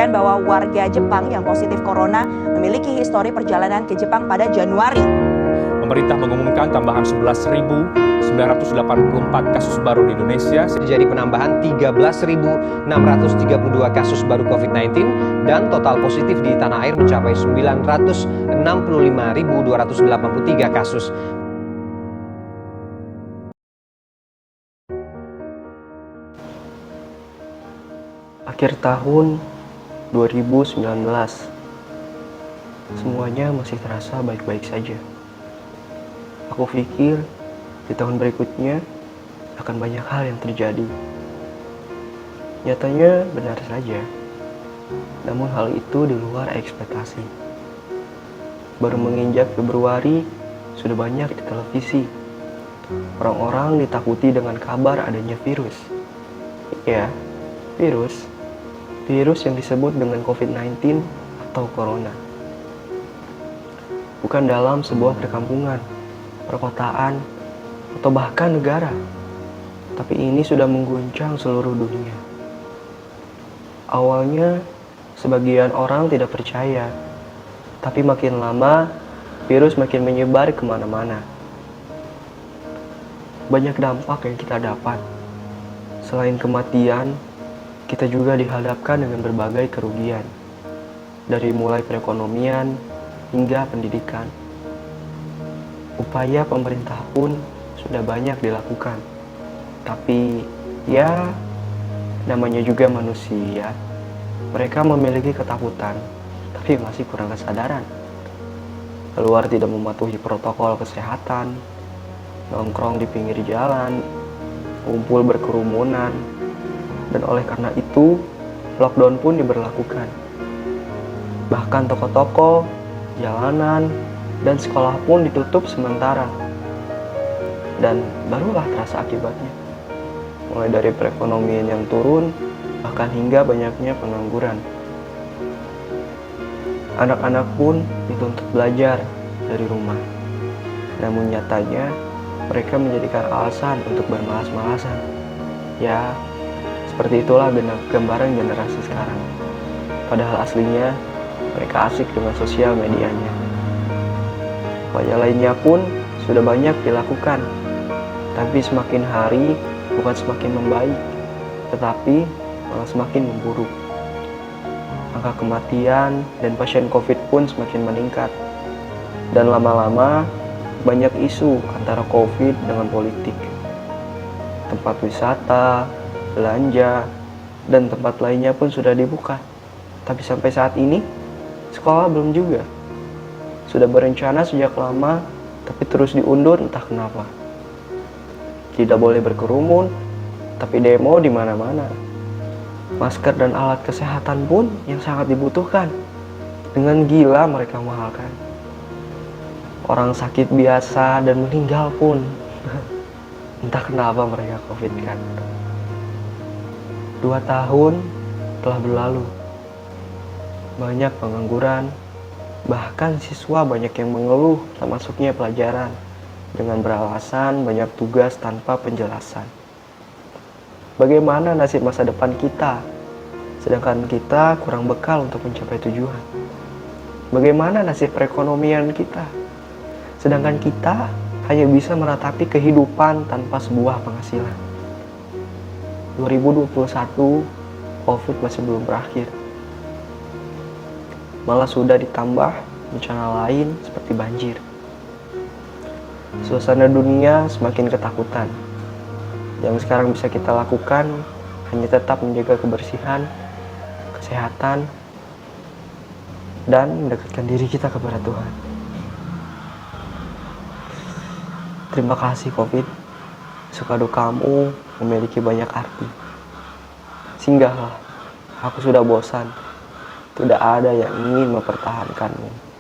menyampaikan bahwa warga Jepang yang positif corona memiliki histori perjalanan ke Jepang pada Januari. Pemerintah mengumumkan tambahan 11.984 kasus baru di Indonesia. Terjadi penambahan 13.632 kasus baru COVID-19 dan total positif di tanah air mencapai 965.283 kasus. Akhir tahun 2019, semuanya masih terasa baik-baik saja. Aku pikir di tahun berikutnya akan banyak hal yang terjadi. Nyatanya benar saja, namun hal itu di luar ekspektasi. Baru menginjak Februari, sudah banyak di televisi. Orang-orang ditakuti dengan kabar adanya virus. Ya, virus yang disebut dengan COVID-19 atau Corona. Bukan dalam sebuah perkampungan, perkotaan, atau bahkan negara. Tapi ini sudah mengguncang seluruh dunia. Awalnya, sebagian orang tidak percaya. Tapi makin lama, virus makin menyebar kemana-mana. Banyak dampak yang kita dapat. Selain kematian, kita juga dihadapkan dengan berbagai kerugian. Dari mulai perekonomian hingga pendidikan. Upaya pemerintah pun sudah banyak dilakukan. Tapi ya, namanya juga manusia. Mereka memiliki ketakutan, tapi masih kurang kesadaran. Keluar tidak mematuhi protokol kesehatan, nongkrong di pinggir jalan, kumpul berkerumunan, dan oleh karena itu, lockdown pun diberlakukan. Bahkan toko-toko, jalanan, dan sekolah pun ditutup sementara. Dan barulah terasa akibatnya. Mulai dari perekonomian yang turun, bahkan hingga banyaknya pengangguran. Anak-anak pun dituntut belajar dari rumah. Namun nyatanya, mereka menjadikan alasan untuk bermalas-malasan. Ya, seperti itulah gambaran generasi sekarang. Padahal aslinya, mereka asik dengan sosial medianya. Upaya lainnya pun sudah banyak dilakukan. Tapi semakin hari bukan semakin membaik, tetapi malah semakin memburuk. Angka kematian dan pasien COVID pun semakin meningkat. Dan lama-lama banyak isu antara COVID dengan politik. Tempat wisata, belanja, dan tempat lainnya pun sudah dibuka. Tapi sampai saat ini, sekolah belum juga. Sudah berencana sejak lama, tapi terus diundur entah kenapa. Tidak boleh berkerumun, tapi demo di mana-mana. Masker dan alat kesehatan pun yang sangat dibutuhkan. Dengan gila mereka mahalkan. Orang sakit biasa dan meninggal pun. Entah kenapa mereka COVID kan. 2 tahun telah berlalu. Banyak pengangguran, bahkan siswa banyak yang mengeluh tak masuknya pelajaran dengan beralasan banyak tugas tanpa penjelasan. Bagaimana nasib masa depan kita, sedangkan kita kurang bekal untuk mencapai tujuan? Bagaimana nasib perekonomian kita, sedangkan kita hanya bisa meratapi kehidupan tanpa sebuah penghasilan? 2021, COVID masih belum berakhir. Malah sudah ditambah bencana lain seperti banjir. Suasana dunia semakin ketakutan. Yang sekarang bisa kita lakukan hanya tetap menjaga kebersihan, kesehatan, dan mendekatkan diri kita kepada Tuhan. Terima kasih COVID. Suka dukamu memiliki banyak arti. Singgahlah, aku sudah bosan. Tidak ada yang ingin mempertahankanmu.